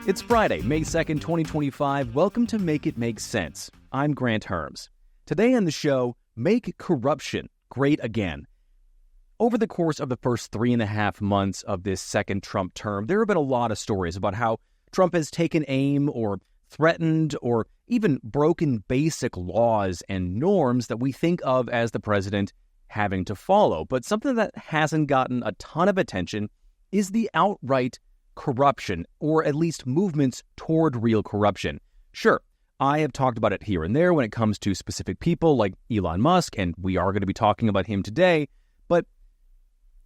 It's Friday, May 2nd, 2025. Welcome to Make It Make Sense. I'm Grant Herms. Today on the show, make corruption great again. Over the course of the first 3.5 months of this second Trump term, there have been a lot of stories about how Trump has taken aim or threatened or even broken basic laws and norms that we think of as the president having to follow. But something that hasn't gotten a ton of attention is the outright corruption, or at least movements toward real corruption. Sure, I have talked about it here and there when it comes to specific people like Elon Musk, and we are going to be talking about him today, but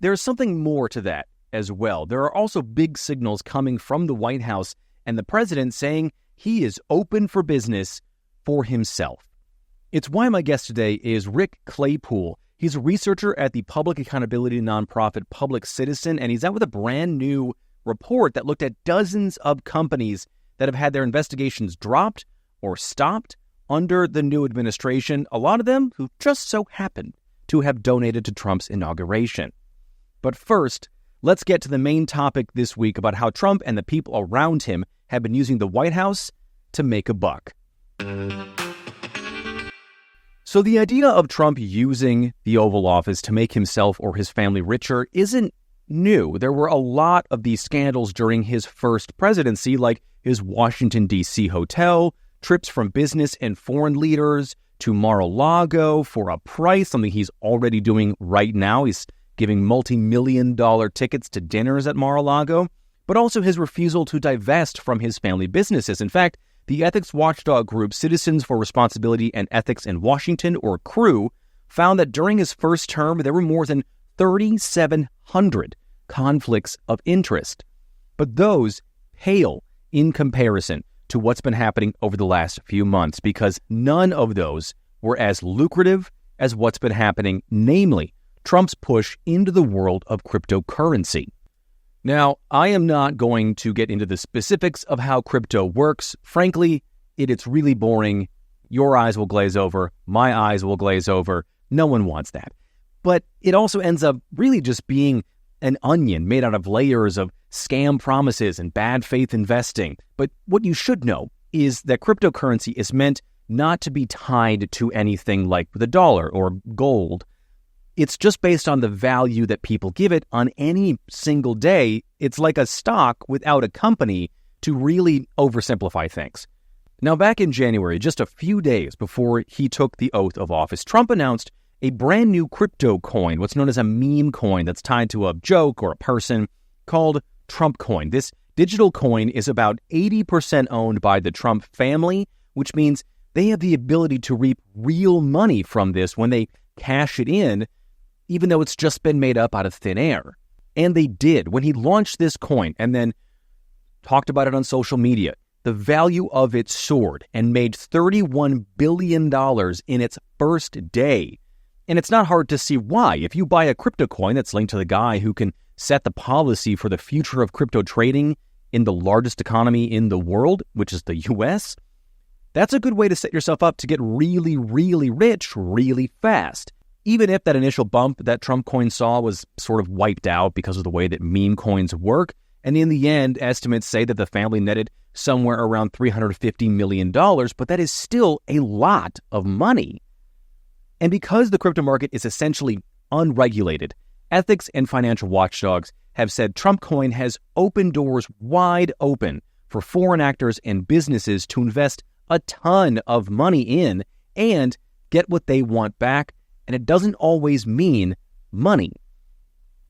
there's something more to that as well. There are also big signals coming from the White House and the president saying he is open for business for himself. It's why my guest today is Rick Claypool. He's a researcher at the public accountability nonprofit Public Citizen, and he's out with a brand new report that looked at dozens of companies that have had their investigations dropped or stopped under the new administration, a lot of them who just so happened to have donated to Trump's inauguration. But first, let's get to the main topic this week about how Trump and the people around him have been using the White House to make a buck. So the idea of Trump using the Oval Office to make himself or his family richer isn't new. There were a lot of these scandals during his first presidency, like his Washington, D.C. hotel, trips from business and foreign leaders to Mar-a-Lago for a price, something he's already doing right now. He's giving multi-million-dollar tickets to dinners at Mar-a-Lago, but also his refusal to divest from his family businesses. In fact, the ethics watchdog group Citizens for Responsibility and Ethics in Washington, or CREW, found that during his first term, there were more than 3,700 conflicts of interest. But those pale in comparison to what's been happening over the last few months, because none of those were as lucrative as what's been happening, namely Trump's push into the world of cryptocurrency. Now, I am not going to get into the specifics of how crypto works. Frankly, it's really boring. Your eyes will glaze over. My eyes will glaze over. No one wants that. But it also ends up really just being an onion made out of layers of scam promises and bad faith investing. But what you should know is that cryptocurrency is meant not to be tied to anything like the dollar or gold. It's just based on the value that people give it on any single day. It's like a stock without a company, to really oversimplify things. Now, back in January, just a few days before he took the oath of office, Trump announced a brand new crypto coin, what's known as a meme coin that's tied to a joke or a person, called Trump coin. This digital coin is about 80% owned by the Trump family, which means they have the ability to reap real money from this when they cash it in, even though it's just been made up out of thin air. And they did. When he launched this coin and then talked about it on social media, the value of it soared and made $31 billion in its first day. And it's not hard to see why. If you buy a crypto coin that's linked to the guy who can set the policy for the future of crypto trading in the largest economy in the world, which is the US, that's a good way to set yourself up to get really, really rich really fast. Even if that initial bump that Trump coin saw was sort of wiped out because of the way that meme coins work, and in the end, estimates say that the family netted somewhere around $350 million, but that is still a lot of money. And because the crypto market is essentially unregulated, ethics and financial watchdogs have said Trump coin has opened doors wide open for foreign actors and businesses to invest a ton of money in and get what they want back, and it doesn't always mean money.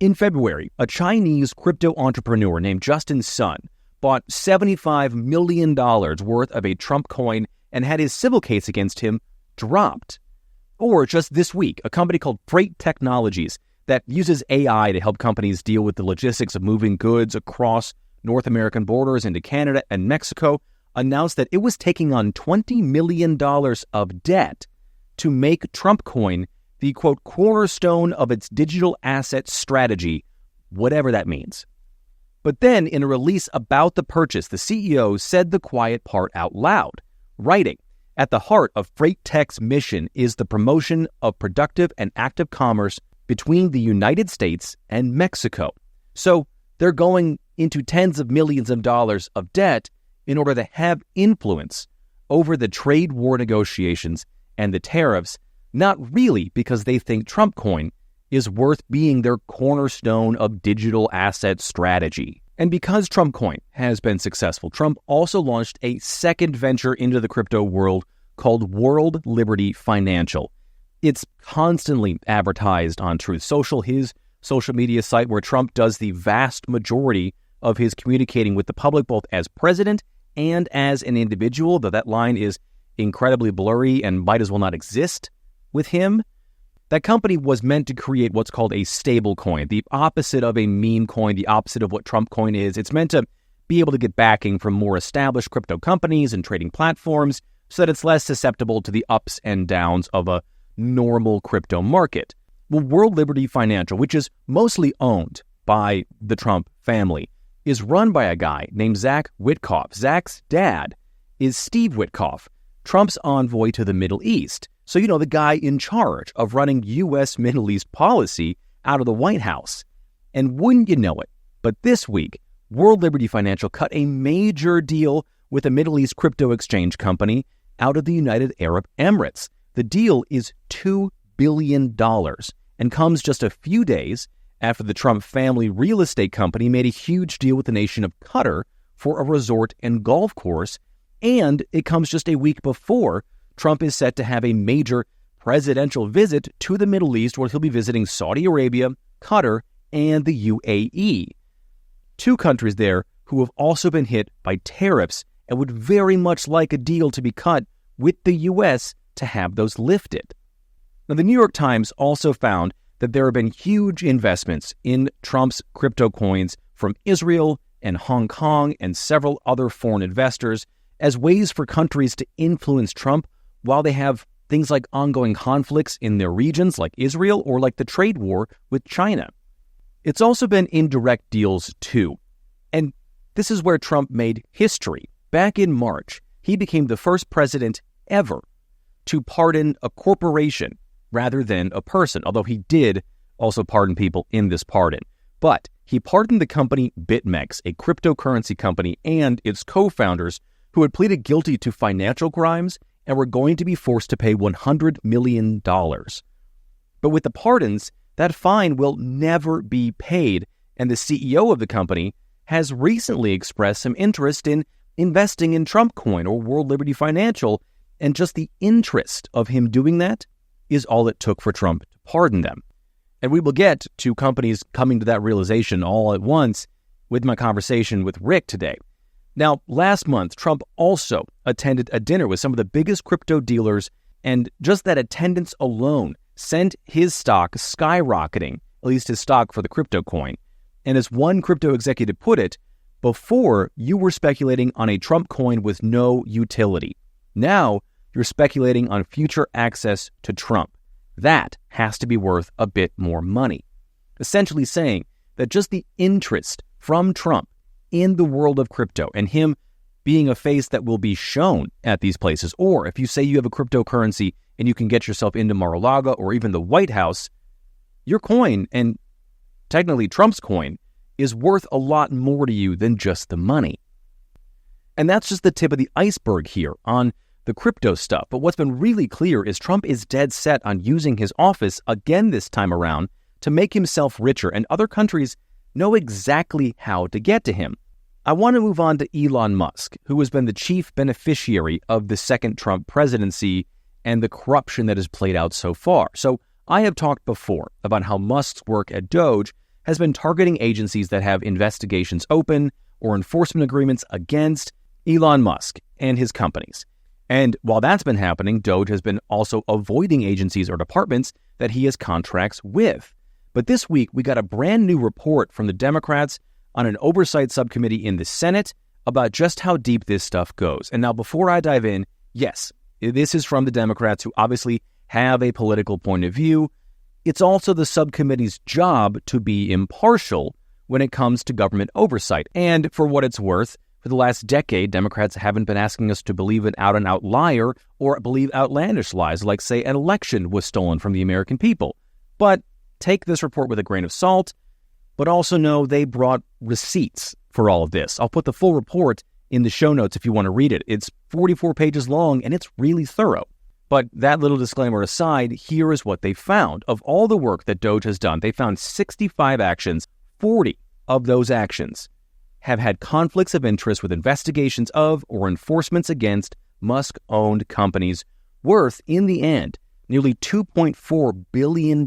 In February, a Chinese crypto entrepreneur named Justin Sun bought $75 million worth of a Trump coin and had his civil case against him dropped. Or just this week, a company called Freight Technologies that uses AI to help companies deal with the logistics of moving goods across North American borders into Canada and Mexico announced that it was taking on $20 million of debt to make Trump coin the, quote, cornerstone of its digital asset strategy, whatever that means. But then, in a release about the purchase, the CEO said the quiet part out loud, writing, "At the heart of Freight Tech's mission is the promotion of productive and active commerce between the United States and Mexico." So they're going into tens of millions of dollars of debt in order to have influence over the trade war negotiations and the tariffs, not really because they think Trump coin is worth being their cornerstone of digital asset strategy. And because Trump coin has been successful, Trump also launched a second venture into the crypto world called World Liberty Financial. It's constantly advertised on Truth Social, his social media site where Trump does the vast majority of his communicating with the public, both as president and as an individual, though that line is incredibly blurry and might as well not exist with him. That company was meant to create what's called a stable coin, the opposite of a meme coin, the opposite of what Trump coin is. It's meant to be able to get backing from more established crypto companies and trading platforms so that it's less susceptible to the ups and downs of a normal crypto market. Well, World Liberty Financial, which is mostly owned by the Trump family, is run by a guy named Zach Witkoff. Zach's dad is Steve Witkoff, Trump's envoy to the Middle East. So, the guy in charge of running U.S. Middle East policy out of the White House. And wouldn't you know it, but this week, World Liberty Financial cut a major deal with a Middle East crypto exchange company out of the United Arab Emirates. The deal is $2 billion and comes just a few days after the Trump family real estate company made a huge deal with the nation of Qatar for a resort and golf course, and it comes just a week before Trump is set to have a major presidential visit to the Middle East where he'll be visiting Saudi Arabia, Qatar, and the UAE. Two countries there who have also been hit by tariffs and would very much like a deal to be cut with the U.S. to have those lifted. Now, the New York Times also found that there have been huge investments in Trump's crypto coins from Israel and Hong Kong and several other foreign investors as ways for countries to influence Trump while they have things like ongoing conflicts in their regions like Israel or like the trade war with China. It's also been indirect deals too. And this is where Trump made history. Back in March, he became the first president ever to pardon a corporation rather than a person, although he did also pardon people in this pardon. But he pardoned the company BitMEX, a cryptocurrency company, and its co-founders who had pleaded guilty to financial crimes and were going to be forced to pay $100 million. But with the pardons, that fine will never be paid, and the CEO of the company has recently expressed some interest in investing in Trump coin or World Liberty Financial, and just the interest of him doing that is all it took for Trump to pardon them. And we will get to companies coming to that realization all at once with my conversation with Rick today. Now, last month, Trump also attended a dinner with some of the biggest crypto dealers, and just that attendance alone sent his stock skyrocketing, at least his stock for the crypto coin. And as one crypto executive put it, before you were speculating on a Trump coin with no utility. Now you're speculating on future access to Trump. That has to be worth a bit more money. Essentially saying that just the interest from Trump in the world of crypto and him being a face that will be shown at these places, or if you say you have a cryptocurrency and you can get yourself into Mar-a-Lago or even the White House, your coin, and technically Trump's coin, is worth a lot more to you than just the money. And that's just the tip of the iceberg here on the crypto stuff. But what's been really clear is Trump is dead set on using his office again this time around to make himself richer, and other countries know exactly how to get to him. I want to move on to Elon Musk, who has been the chief beneficiary of the second Trump presidency and the corruption that has played out so far. So I have talked before about how Musk's work at DOGE has been targeting agencies that have investigations open or enforcement agreements against Elon Musk and his companies. And while that's been happening, DOGE has been also avoiding agencies or departments that he has contracts with. But this week, we got a brand new report from the Democrats on an oversight subcommittee in the Senate about just how deep this stuff goes. And now, before I dive in, yes, this is from the Democrats who obviously have a political point of view. It's also the subcommittee's job to be impartial when it comes to government oversight. And for what it's worth, for the last decade, Democrats haven't been asking us to believe an out-and-out liar or believe outlandish lies like, say, an election was stolen from the American people. But take this report with a grain of salt, but also know they brought receipts for all of this. I'll put the full report in the show notes if you want to read it. It's 44 pages long, and it's really thorough. But that little disclaimer aside, here is what they found. Of all the work that DOGE has done, they found 65 actions. 40 of those actions have had conflicts of interest with investigations of or enforcements against Musk-owned companies worth, in the end, nearly $2.4 billion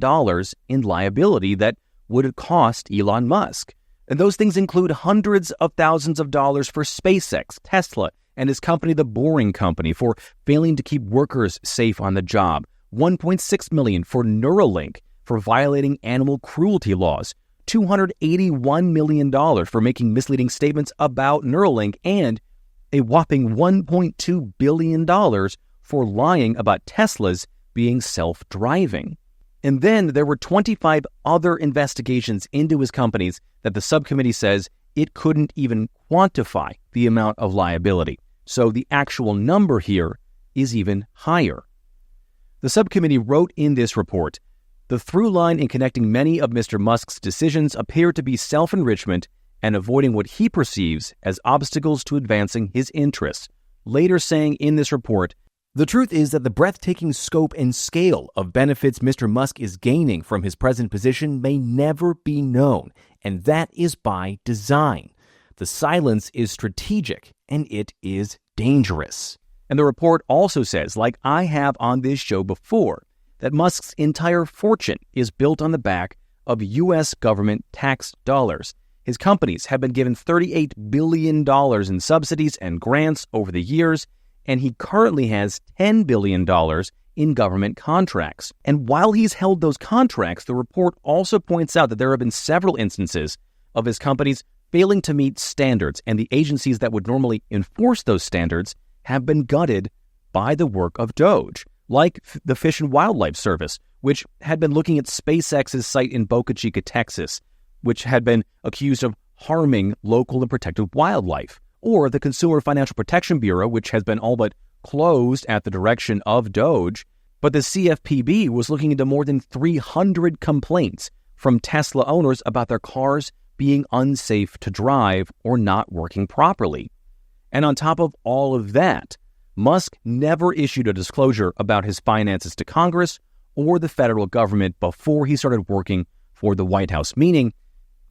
in liability that would have cost Elon Musk. And those things include hundreds of thousands of dollars for SpaceX, Tesla, and his company, The Boring Company, for failing to keep workers safe on the job, $1.6 million for Neuralink for violating animal cruelty laws, $281 million for making misleading statements about Neuralink, and a whopping $1.2 billion for lying about Tesla's being self-driving. And then there were 25 other investigations into his companies that the subcommittee says it couldn't even quantify the amount of liability. So the actual number here is even higher. The subcommittee wrote in this report, the through line in connecting many of Mr. Musk's decisions appear to be self-enrichment and avoiding what he perceives as obstacles to advancing his interests. Later saying in this report, the truth is that the breathtaking scope and scale of benefits Mr. Musk is gaining from his present position may never be known, and that is by design. The silence is strategic, and it is dangerous. And the report also says, like I have on this show before, that Musk's entire fortune is built on the back of U.S. government tax dollars. His companies have been given $38 billion in subsidies and grants over the years, and he currently has $10 billion in government contracts. And while he's held those contracts, the report also points out that there have been several instances of his companies failing to meet standards, and the agencies that would normally enforce those standards have been gutted by the work of DOGE, like the Fish and Wildlife Service, which had been looking at SpaceX's site in Boca Chica, Texas, which had been accused of harming local and protected wildlife, or the Consumer Financial Protection Bureau, which has been all but closed at the direction of DOGE. But the CFPB was looking into more than 300 complaints from Tesla owners about their cars being unsafe to drive or not working properly. And on top of all of that, Musk never issued a disclosure about his finances to Congress or the federal government before he started working for the White House, meaning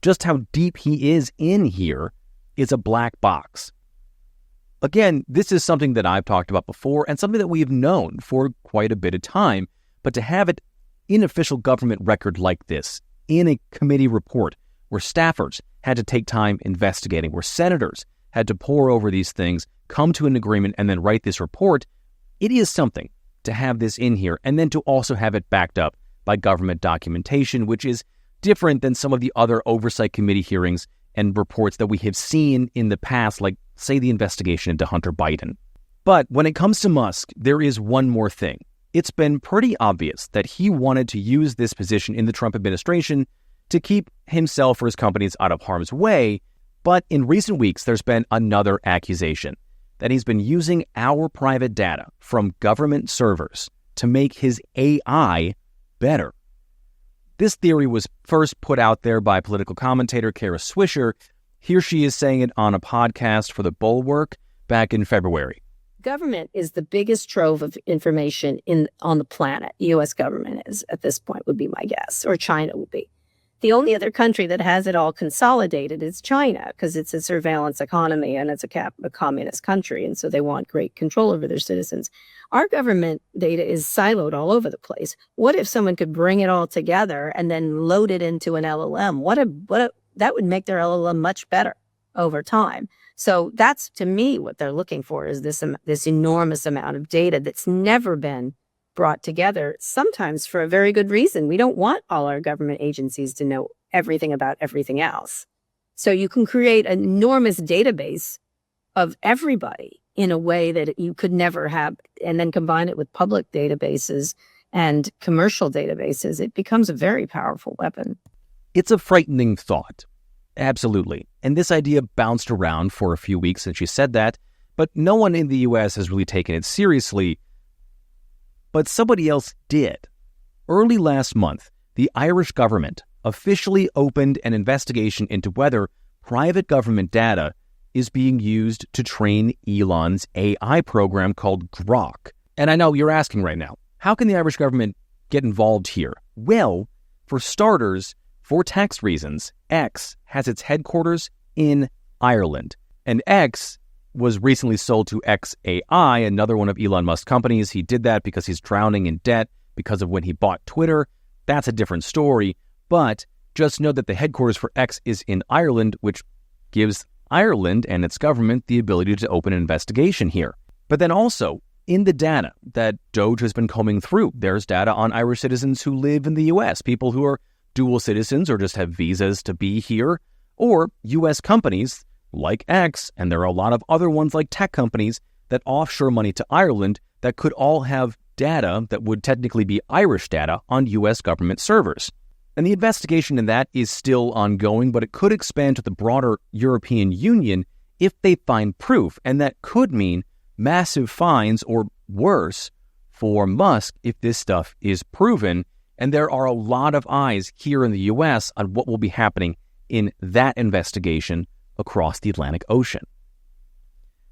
just how deep he is in here is a black box. Again, this is something that I've talked about before and something that we've known for quite a bit of time, but to have it in official government record like this, in a committee report where staffers had to take time investigating, where senators had to pore over these things, come to an agreement, and then write this report, it is something to have this in here and then to also have it backed up by government documentation, which is different than some of the other oversight committee hearings and reports that we have seen in the past, like, say, the investigation into Hunter Biden. But when it comes to Musk, there is one more thing. It's been pretty obvious that he wanted to use this position in the Trump administration to keep himself or his companies out of harm's way, but in recent weeks, there's been another accusation that he's been using our private data from government servers to make his AI better. This theory was first put out there by political commentator Kara Swisher. Here she is saying it on a podcast for The Bulwark back in February. Government is the biggest trove of information on the planet. U.S. government is, at this point, would be my guess, or China would be. The only other country that has it all consolidated is China, because it's a surveillance economy and it's a communist country, and so they want great control over their citizens. Our government data is siloed all over the place. What if someone could bring it all together and then load it into an LLM? That would make their LLM much better over time. So that's, to me, what they're looking for is this enormous amount of data that's never been brought together, sometimes for a very good reason. We don't want all our government agencies to know everything about everything else. So you can create an enormous database of everybody in a way that you could never have, and then combine it with public databases and commercial databases. It becomes a very powerful weapon. It's a frightening thought. Absolutely. And this idea bounced around for a few weeks since she said that, but no one in the U.S. has really taken it seriously. But somebody else did. Early last month, the Irish government officially opened an investigation into whether private government data is being used to train Elon's AI program called Grok. And I know you're asking right now, how can the Irish government get involved here? Well, for starters, for tax reasons, X has its headquarters in Ireland. And X was recently sold to XAI, another one of Elon Musk's companies. He did that because he's drowning in debt because of when he bought Twitter. That's a different story. But just know that the headquarters for X is in Ireland, which gives Ireland and its government the ability to open an investigation here. But then also, in the data that DOGE has been combing through, there's data on Irish citizens who live in the U.S., people who are dual citizens or just have visas to be here, or U.S. companies like X, and there are a lot of other ones like tech companies that offshore money to Ireland that could all have data that would technically be Irish data on U.S. government servers. And the investigation in that is still ongoing, but it could expand to the broader European Union if they find proof, and that could mean massive fines or worse for Musk if this stuff is proven. And there are a lot of eyes here in the U.S. on what will be happening in that investigation across the Atlantic Ocean.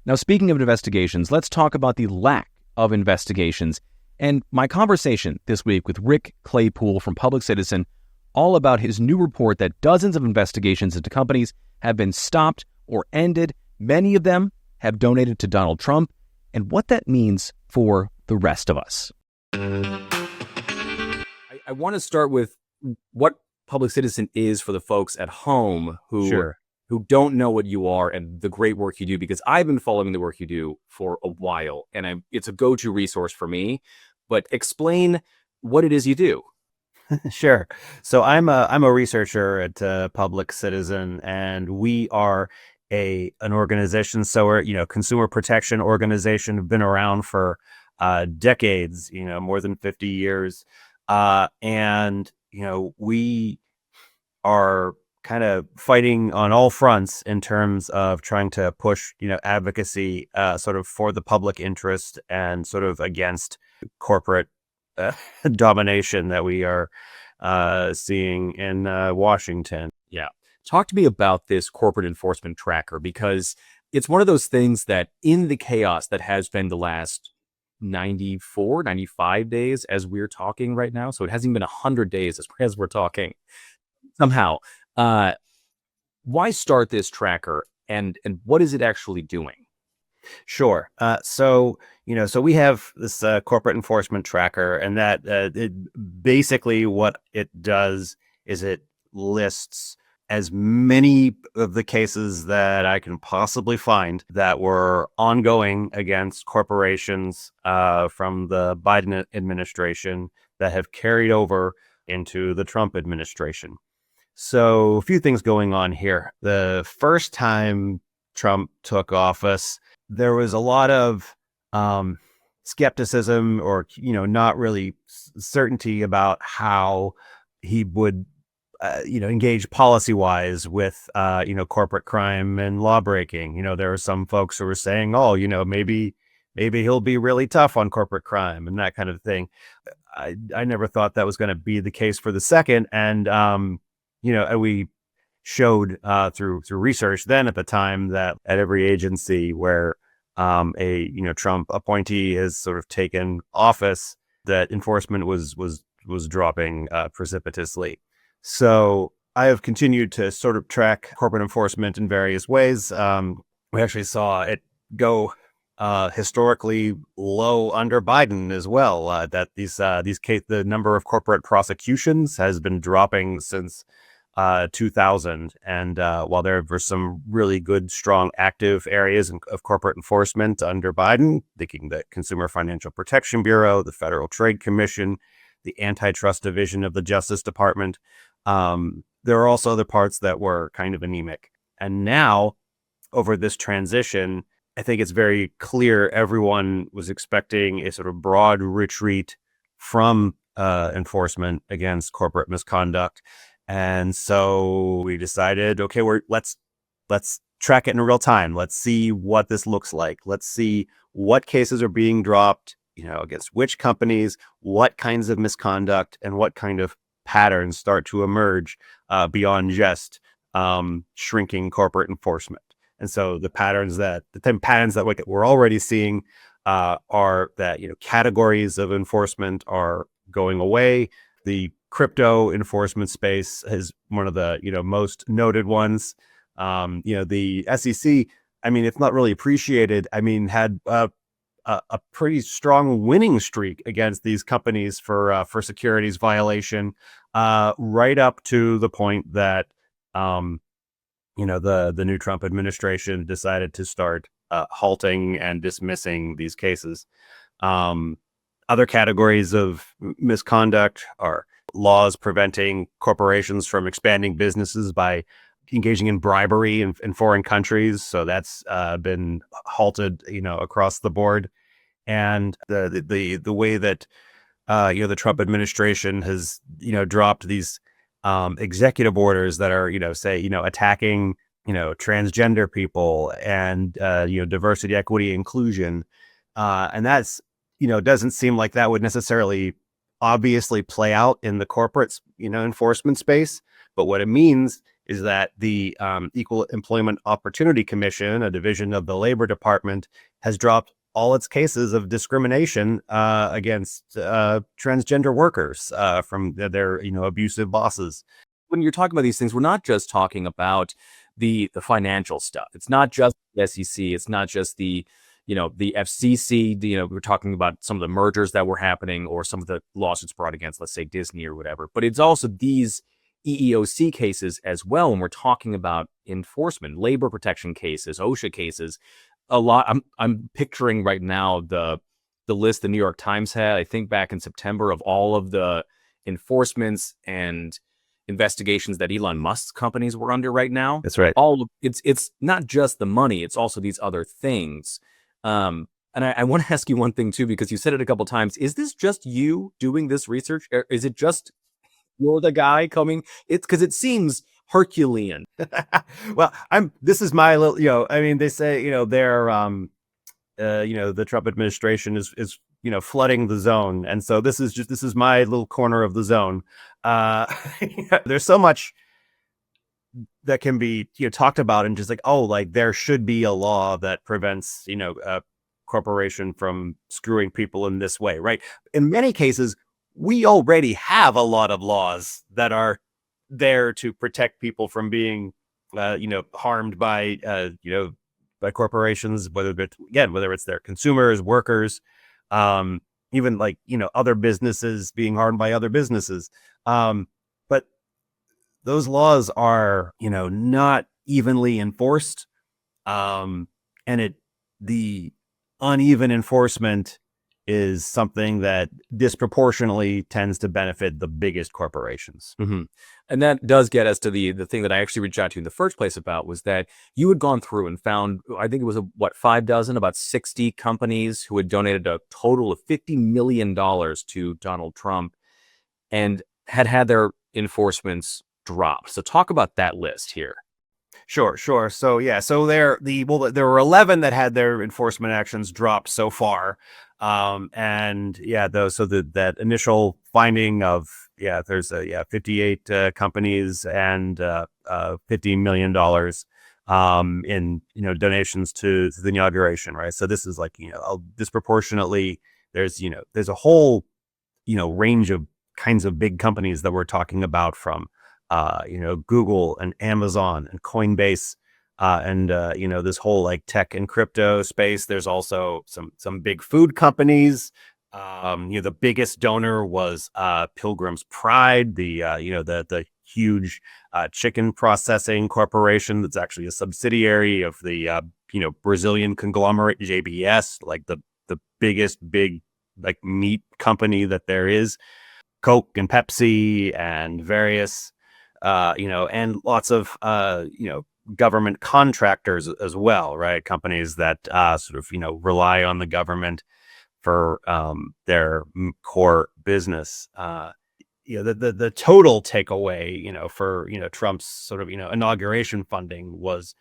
Now, speaking of investigations, let's talk about the lack of investigations and my conversation this week with Rick Claypool from Public Citizen, all about his new report that dozens of investigations into companies have been stopped or ended. Many of them have donated to Donald Trump, and what that means for the rest of us. I want to start with what Public Citizen is for the folks at home who don't know what you are and the great work you do, because I've been following the work you do for a while, and it's a go-to resource for me. But explain what it is you do. Sure. So I'm a researcher at Public Citizen, and we are an organization. So we're consumer protection organization. Have been around for decades. More than 50 years, and we are kind of fighting on all fronts in terms of trying to push advocacy sort of for the public interest and sort of against corporate domination that we are seeing in Washington. Yeah. Talk to me about this corporate enforcement tracker, because it's one of those things that in the chaos that has been the last 94, 95 days as we're talking right now, so it hasn't been 100 days as we're talking somehow. Why start this tracker, and what is it actually doing? Sure. So we have this corporate enforcement tracker, and that basically what it does is it lists as many of the cases that I can possibly find that were ongoing against corporations from the Biden administration that have carried over into the Trump administration. So a few things going on here. The first time Trump took office, there was a lot of skepticism or, not really certainty about how he would, engage policy-wise with, corporate crime and lawbreaking. There were some folks who were saying, maybe he'll be really tough on corporate crime and that kind of thing. I never thought that was going to be the case for the second. And, we showed through research then at the time that at every agency where a Trump appointee has sort of taken office, that enforcement was dropping precipitously. So I have continued to sort of track corporate enforcement in various ways. We actually saw it go historically low under Biden as well. That the number of corporate prosecutions has been dropping since 2000. And while there were some really good, strong, active areas of corporate enforcement under Biden, thinking the Consumer Financial Protection Bureau, the Federal Trade Commission, the Antitrust Division of the Justice Department, there are also other parts that were kind of anemic. And now, over this transition, I think it's very clear everyone was expecting a sort of broad retreat from enforcement against corporate misconduct. And so we decided, okay, let's track it in real time. Let's see what this looks like. Let's see what cases are being dropped, against which companies, what kinds of misconduct, and what kind of patterns start to emerge beyond just shrinking corporate enforcement. And so the patterns that we're already seeing are that, categories of enforcement are going away. The crypto enforcement space is one of the, most noted ones. The SEC, I mean, it's not really appreciated. I mean, had a pretty strong winning streak against these companies for securities violation, right up to the point that the new Trump administration decided to start halting and dismissing these cases. Other categories of misconduct are laws preventing corporations from expanding businesses by engaging in bribery in foreign countries. So that's been halted, across the board. And the way that the Trump administration has dropped these executive orders that are attacking transgender people and diversity, equity, inclusion, and that's doesn't seem like that would necessarily obviously play out in the corporate enforcement space. But what it means is that the Equal Employment Opportunity Commission, a division of the Labor Department, has dropped all its cases of discrimination against transgender workers from their abusive bosses. When you're talking about these things, we're not just talking about the financial stuff. It's not just the SEC. It's not just the FCC. We're talking about some of the mergers that were happening or some of the lawsuits brought against, let's say, Disney or whatever. But it's also these EEOC cases as well. When we're talking about enforcement, labor protection cases, OSHA cases, a lot. I'm picturing right now the list the New York Times had, I think back in September, of all of the enforcements and investigations that Elon Musk's companies were under right now. That's right. It's not just the money, it's also these other things. And I want to ask you one thing too, because you said it a couple times. Is this just you doing this research? Or is it just you're the guy coming? It's because it seems Herculean. Well, this is my little, I mean, they say, they're, the Trump administration is flooding the zone. And so this is my little corner of the zone. There's so much that can be, talked about and just like, oh, like there should be a law that prevents, a corporation from screwing people in this way. Right. In many cases, we already have a lot of laws that are there to protect people from being, harmed by, by corporations, whether it's their consumers, workers, even like, other businesses being harmed by other businesses. But those laws are, not evenly enforced. And the uneven enforcement is something that disproportionately tends to benefit the biggest corporations. Mm-hmm. And that does get us to the thing that I actually reached out to you in the first place about, was that you had gone through and found, I think it was about 60 companies who had donated a total of $50 million to Donald Trump and had their enforcements dropped. So talk about that list here. Sure. So there were 11 that had their enforcement actions dropped so far. That initial finding of, there's 58 companies and $50 million in, donations to the inauguration. Right. So this is like, disproportionately, there's a whole, range of kinds of big companies that we're talking about, from Google and Amazon and Coinbase, and this whole like tech and crypto space. There's also some big food companies. The biggest donor was Pilgrim's Pride, the huge chicken processing corporation that's actually a subsidiary of the Brazilian conglomerate JBS, like the biggest big like meat company that there is. Coke and Pepsi and various and lots of government contractors as well, right? Companies that rely on the government for their core business. The total takeaway, for Trump's sort of inauguration funding was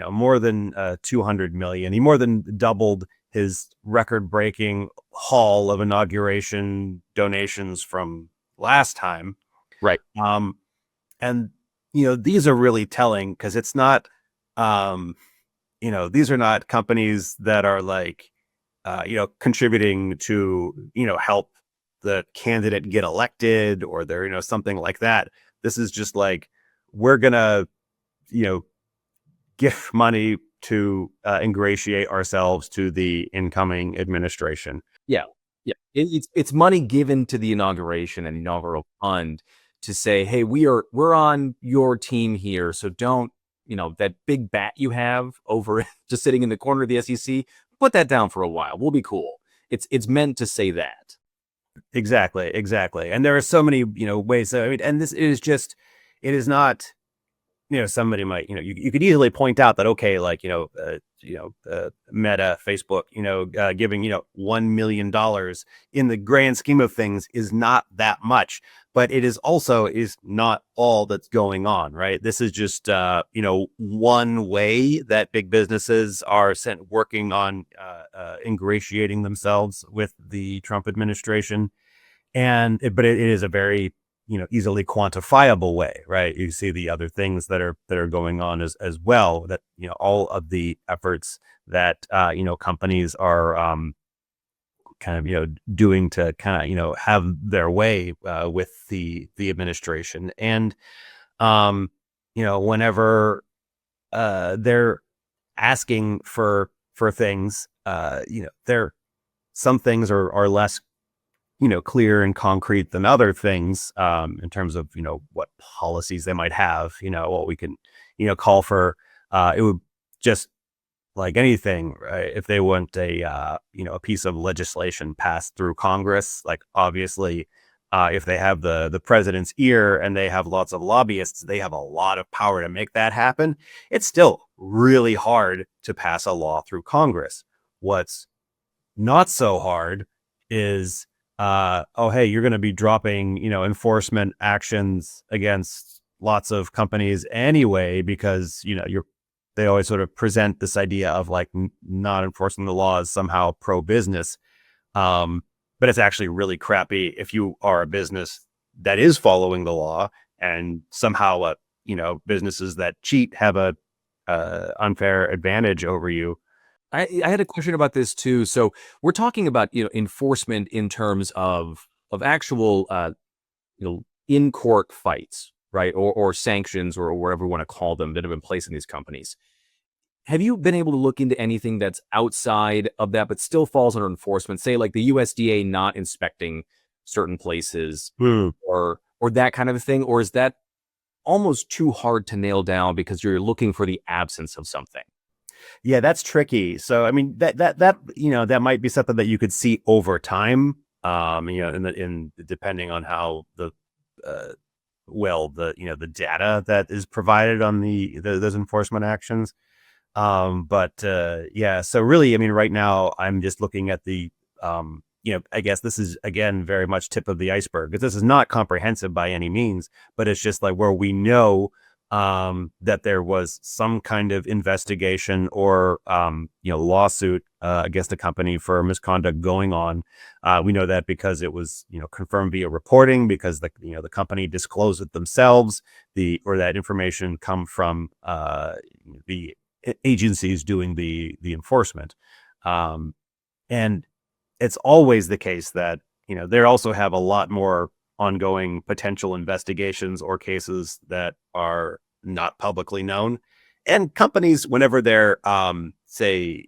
more than 200 million. He more than doubled his record-breaking haul of inauguration donations from last time. Right. And these are really telling, because it's not these are not companies that are like, contributing to, help the candidate get elected, or they're, something like that. This is just like, we're gonna, give money to ingratiate ourselves to the incoming administration. Yeah. Yeah. It's money given to the inauguration and inaugural fund to say, hey, we're on your team here. So don't, that big bat you have over just sitting in the corner of the SEC, put that down for a while. We'll be cool. It's meant to say that. Exactly. And there are so many, ways. I mean, and this is just, it is not, somebody might, you could easily point out that, okay, like, Meta, Facebook, giving, $1 million in the grand scheme of things is not that much, but it is not all that's going on, right? This is just, one way that big businesses are working on ingratiating themselves with the Trump administration. But it is a very, easily quantifiable way, right? You see the other things that are going on as well, that, all of the efforts that, companies are, kind of, doing to kind of, have their way, with the administration. And, whenever, they're asking for things, some things are less, clear and concrete than other things, in terms of, what policies they might have, what we can, call for, it would just like anything, right? If they want a piece of legislation passed through Congress, like obviously, if they have the president's ear and they have lots of lobbyists, they have a lot of power to make that happen. It's still really hard to pass a law through Congress. What's not so hard is, oh, hey, you're going to be dropping, enforcement actions against lots of companies anyway, because, they always sort of present this idea of like not enforcing the law as somehow pro-business. But it's actually really crappy if you are a business that is following the law, and somehow, businesses that cheat have a unfair advantage over you. I had a question about this too. So we're talking about, enforcement in terms of actual, in court fights, right? Or sanctions, or whatever we want to call them, that have been placed in these companies. Have you been able to look into anything that's outside of that, but still falls under enforcement? Say like the USDA not inspecting certain places, or that kind of a thing? Or is that almost too hard to nail down because you're looking for the absence of something? Yeah, that's tricky. So, I mean, that might be something that you could see over time, in depending on how the data that is provided on those enforcement actions. Yeah, so really, I mean, right now I'm just looking at the, I guess this is, again, very much tip of the iceberg, because this is not comprehensive by any means, but it's just like where we know that there was some kind of investigation or, lawsuit against a company for misconduct going on. We know that because it was, confirmed via reporting, because the company disclosed it themselves, or that information come from the agencies doing the enforcement. And it's always the case that, they also have a lot more ongoing potential investigations or cases that are not publicly known. And companies, whenever they're, say,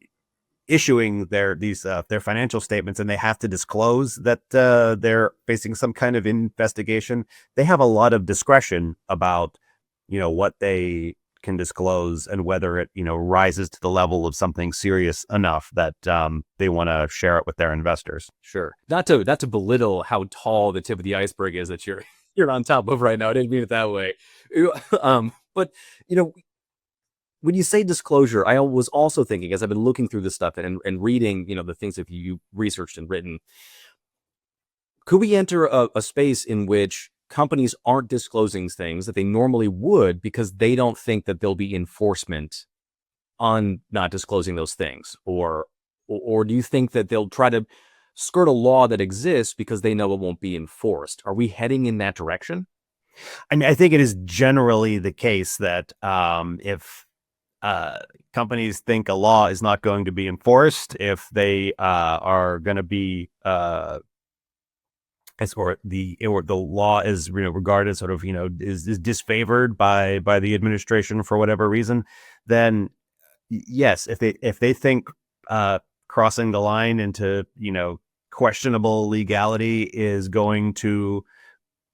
issuing their financial statements, and they have to disclose that they're facing some kind of investigation, they have a lot of discretion about, what they can disclose and whether it, rises to the level of something serious enough that they want to share it with their investors. Sure. Not to belittle how tall the tip of the iceberg is that you're on top of right now. I didn't mean it that way. But when you say disclosure, I was also thinking, as I've been looking through this stuff and reading, the things that you researched and written, could we enter a space in which companies aren't disclosing things that they normally would because they don't think that there'll be enforcement on not disclosing those things? Or do you think that they'll try to skirt a law that exists because they know it won't be enforced? Are we heading in that direction? I mean, I think it is generally the case that if companies think a law is not going to be enforced if they are going to be or the law is regarded sort of is disfavored by the administration for whatever reason, then yes, if they think crossing the line into questionable legality is going to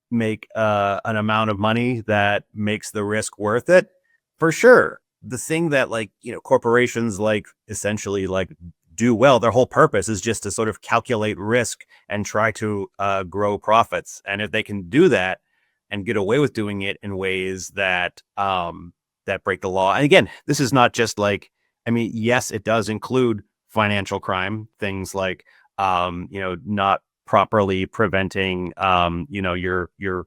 make an amount of money that makes the risk worth it, for sure. The thing that corporations essentially do well, their whole purpose is just to sort of calculate risk and try to grow profits. And if they can do that and get away with doing it in ways that that break the law. And again, this is not just yes, it does include financial crime, things like not properly preventing your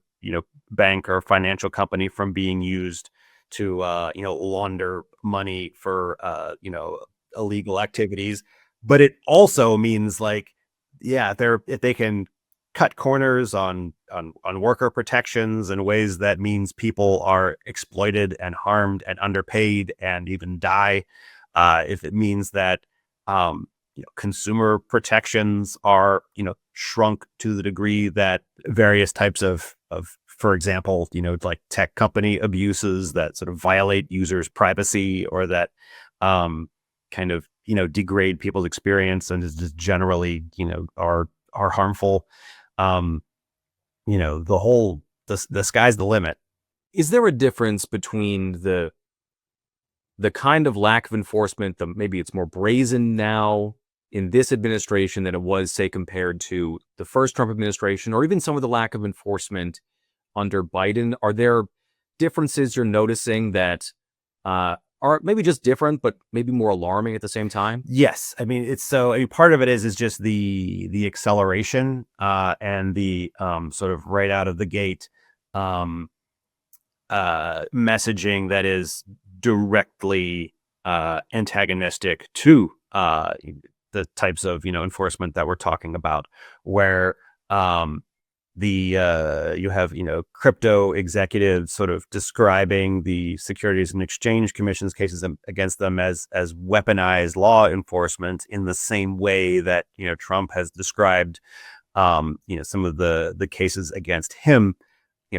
bank or financial company from being used to launder money for illegal activities. But it also means if they can cut corners on worker protections in ways that means people are exploited and harmed and underpaid and even die, if it means that consumer protections are shrunk to the degree that various types of for example tech company abuses that sort of violate users' privacy or that kind of degrade people's experience and is just generally are harmful. The sky's the limit. Is there a difference between the kind of lack of enforcement, maybe it's more brazen now in this administration than it was, say, compared to the first Trump administration, or even some of the lack of enforcement under Biden? Are there differences you're noticing that are maybe just different, but maybe more alarming at the same time? Yes. I mean, part of it is just the acceleration and the sort of right out of the gate messaging that is directly antagonistic to the types of enforcement that we're talking about, where you have crypto executives sort of describing the Securities and Exchange Commission's cases against them as weaponized law enforcement in the same way that Trump has described some of the cases against him.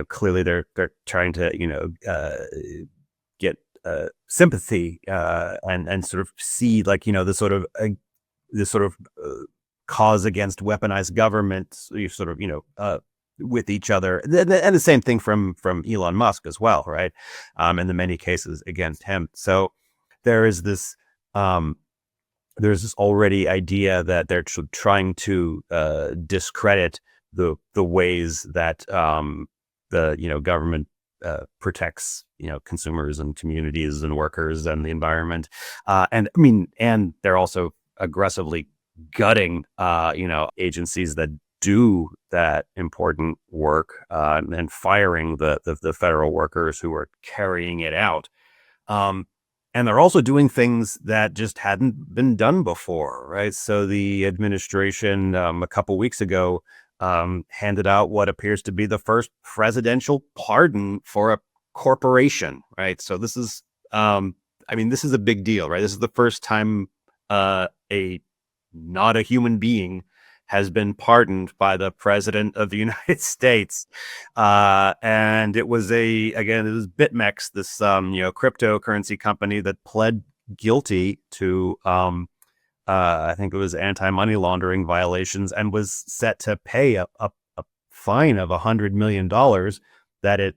Clearly they're trying to get sympathy and sort of see the sort of cause against weaponized government with each other, and the same thing from Elon Musk as well, right? And the many cases against him. So there's this already idea that they're trying to discredit the ways that the government protects consumers and communities and workers and the environment, and they're also aggressively gutting agencies that do that important work and firing the federal workers who are carrying it out. And they're also doing things that just hadn't been done before, right? So the administration a couple weeks ago handed out what appears to be the first presidential pardon for a corporation, right? So this is, this is a big deal, right? This is the first time not a human being has been pardoned by the president of the United States. And it was BitMEX, this, cryptocurrency company that pled guilty to, I think it was anti-money laundering violations and was set to pay a fine of $100 million that it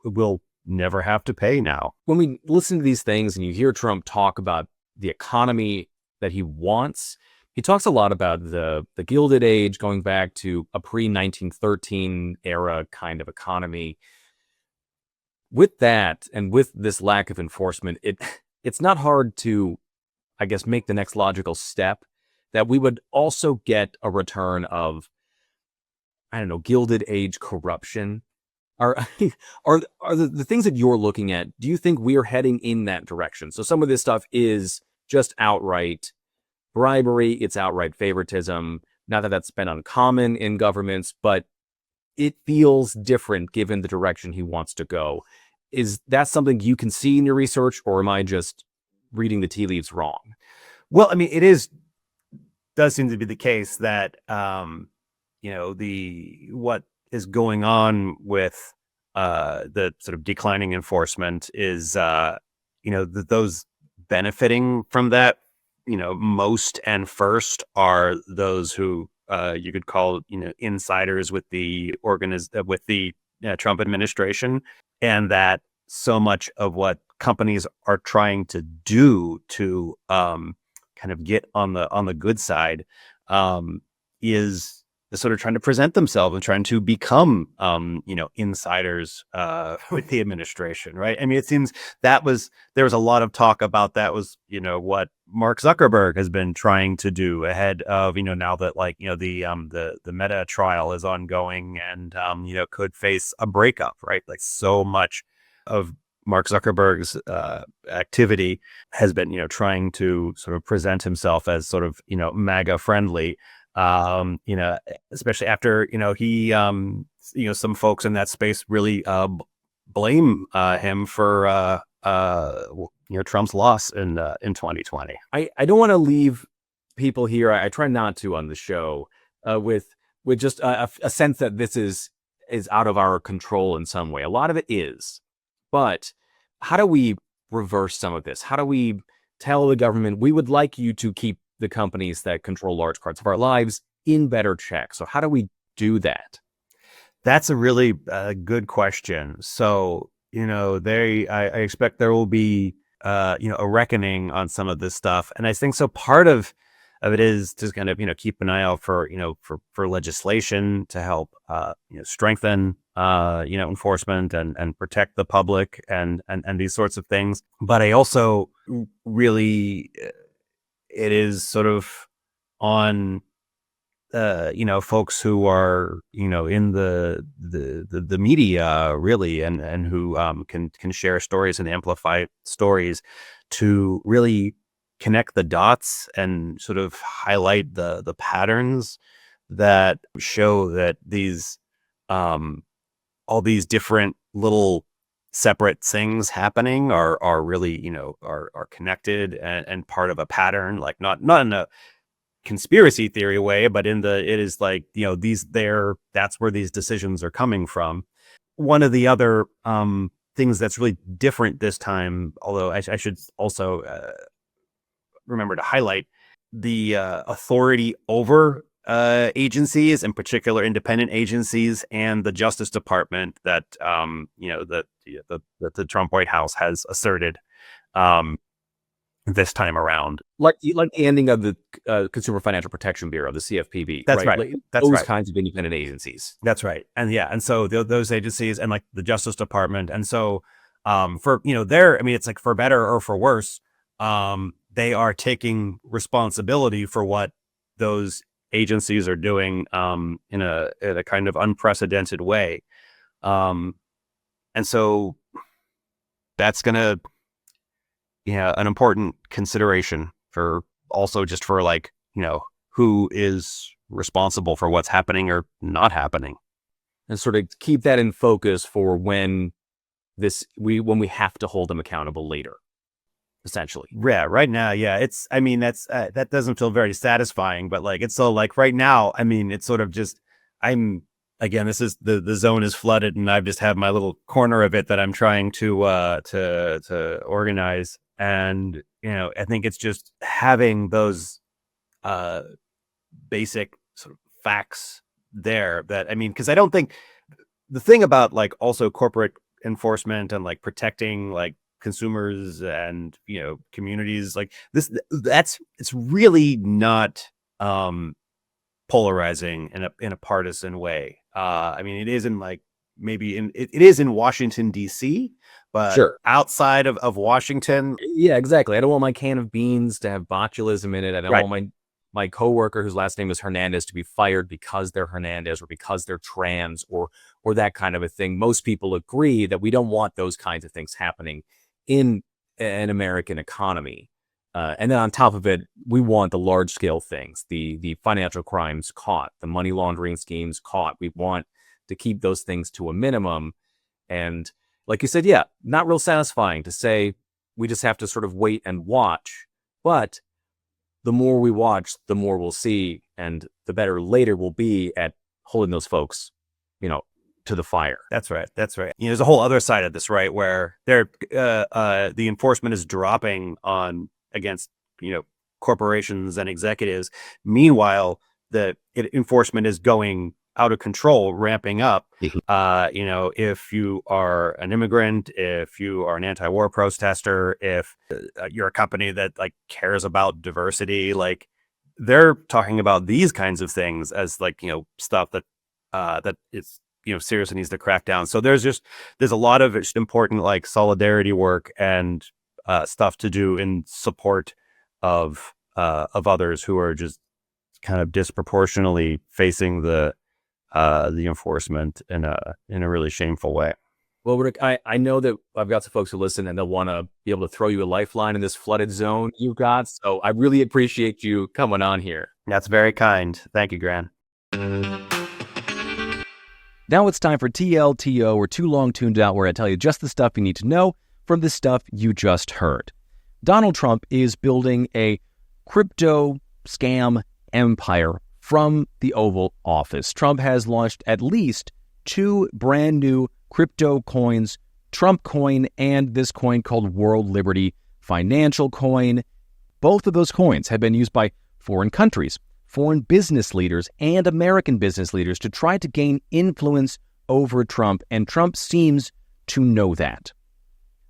will never have to pay now. When we listen to these things and you hear Trump talk about the economy that he wants, he talks a lot about the Gilded Age, going back to a pre-1913 era kind of economy. With that, and with this lack of enforcement, it's not hard to, I guess, make the next logical step that we would also get a return of, I don't know, Gilded Age corruption. Are the things that you're looking at, do you think we are heading in that direction? So some of this stuff is just outright bribery, it's outright favoritism. Not that that's been uncommon in governments, but it feels different given the direction he wants to go. Is that something you can see in your research, or am I just reading the tea leaves wrong? Well, I mean, does seem to be the case that what is going on with the sort of declining enforcement is those benefiting from that, most and first are those who you could call insiders with the Trump administration, and that so much of what companies are trying to do to kind of get on the good side is sort of trying to present themselves and trying to become insiders with the administration, right? I mean, it seems there was a lot of talk about that was what Mark Zuckerberg has been trying to do ahead of now that the Meta trial is ongoing and could face a breakup, right? Like so much of Mark Zuckerberg's activity has been trying to sort of present himself as sort of MAGA friendly. Especially after he some folks in that space really blame him for Trump's loss in 2020. I don't want to leave people here, I try not to on the show, with just a sense that this is out of our control in some way. A lot of it is, but how do we reverse some of this? How do we tell the government, we would like you to keep the companies that control large parts of our lives in better check? So how do we do that? That's a really good question. So, I expect there will be, a reckoning on some of this stuff. And I think so part of it is to kind of, keep an eye out for, for legislation to help, strengthen, enforcement and protect the public and these sorts of things. But I also really, it is sort of on, folks who are, in the media really, and who can share stories and amplify stories to really connect the dots and sort of highlight the patterns that show that these all these different little separate things happening are really are connected and part of a pattern, like not in a conspiracy theory way, but it is like that's where these decisions are coming from. One of the other things that's really different this time, although I should also remember to highlight the authority over agencies, in particular independent agencies, and the Justice Department that the Trump White House has asserted this time around, like the ending of the Consumer Financial Protection Bureau, the CFPB. That's right. Like, That's those right. kinds of independent agencies. That's right. And so those agencies and like the Justice Department, and so for it's like for better or for worse, they are taking responsibility for what those agencies are doing in a kind of unprecedented way, and so that's gonna an important consideration for also just for like who is responsible for what's happening or not happening, and sort of keep that in focus for when we have to hold them accountable later, essentially. Yeah, right now, yeah, it's, I mean, that doesn't feel very satisfying, but like, it's so like right now, I mean, it's sort of just, this is the zone is flooded and I've just have my little corner of it that I'm trying to organize. And, I think it's just having those basic sort of facts there that, because I don't think the thing about like also corporate enforcement and like protecting like consumers and communities like this, it's really not polarizing in a partisan way. It is in like maybe it is in Washington DC, but sure, outside of Washington, yeah, exactly. I don't want my can of beans to have botulism in it. I don't want my coworker whose last name is Hernandez to be fired because they're Hernandez or because they're trans or that kind of a thing. Most people agree that we don't want those kinds of things happening in an American economy. And then on top of it, we want the large scale things, the financial crimes caught, the money laundering schemes caught. We want to keep those things to a minimum. And like you said, yeah, not real satisfying to say, we just have to sort of wait and watch. But the more we watch, the more we'll see, and the better later we'll be at holding those folks, to the fire. That's right. There's a whole other side of this, right, where the enforcement is dropping against corporations and executives. Meanwhile, the enforcement is going out of control, ramping up. If you are an immigrant, if you are an anti-war protester, if you're a company that cares about diversity, they're talking about these kinds of things as stuff that is seriously needs to crack down. So there's a lot of important solidarity work and stuff to do in support of others who are just kind of disproportionately facing the enforcement in a really shameful way. Well, Rick, I know that I've got some folks who listen and they'll want to be able to throw you a lifeline in this flooded zone you've got. So I really appreciate you coming on here. That's very kind. Thank you, Gran. Now it's time for TLTO, or Too Long Tuned Out, where I tell you just the stuff you need to know from the stuff you just heard. Donald Trump is building a crypto scam empire from the Oval Office. Trump has launched at least 2 brand new crypto coins, Trump coin and this coin called World Liberty Financial Coin. Both of those coins have been used by foreign countries, foreign business leaders, and American business leaders to try to gain influence over Trump, and Trump seems to know that.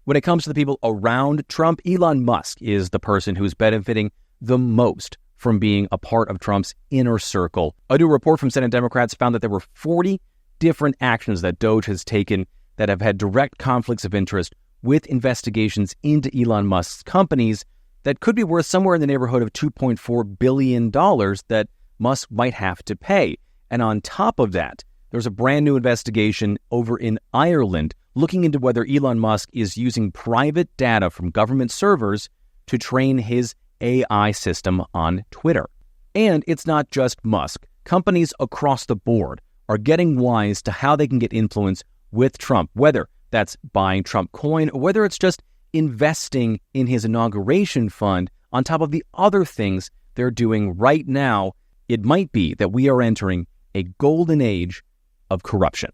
When it comes to the people around Trump, Elon Musk is the person who's benefiting the most from being a part of Trump's inner circle. A new report from Senate Democrats found that there were 40 different actions that DOGE has taken that have had direct conflicts of interest with investigations into Elon Musk's companies that could be worth somewhere in the neighborhood of $2.4 billion that Musk might have to pay. And on top of that, there's a brand new investigation over in Ireland looking into whether Elon Musk is using private data from government servers to train his AI system on Twitter. And it's not just Musk. Companies across the board are getting wise to how they can get influence with Trump, whether that's buying Trump coin or whether it's just investing in his inauguration fund on top of the other things they're doing right now. It might be that we are entering a golden age of corruption.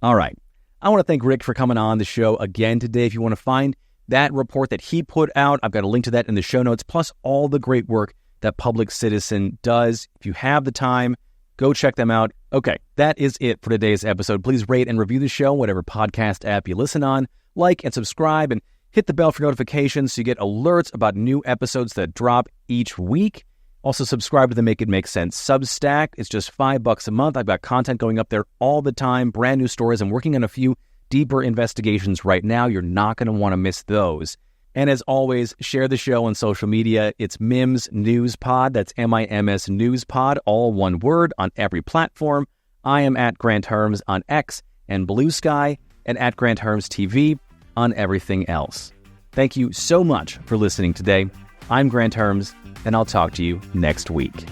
All right. I want to thank Rick for coming on the show again today. If you want to find that report that he put out, I've got a link to that in the show notes, plus all the great work that Public Citizen does. If you have the time, go check them out. Okay, that is it for today's episode. Please rate and review the show, whatever podcast app you listen on. Like and subscribe and hit the bell for notifications so you get alerts about new episodes that drop each week. Also, subscribe to the Make It Make Sense Substack. It's just $5 a month. I've got content going up there all the time, brand new stories. I'm working on a few deeper investigations right now. You're not going to want to miss those. And as always, share the show on social media. It's MIMS News Pod. That's MIMS News Pod, all one word, on every platform. I am at Grant Herms on X and Blue Sky, and at Grant Herms TV on everything else. Thank you so much for listening today. I'm Grant Herms, and I'll talk to you next week.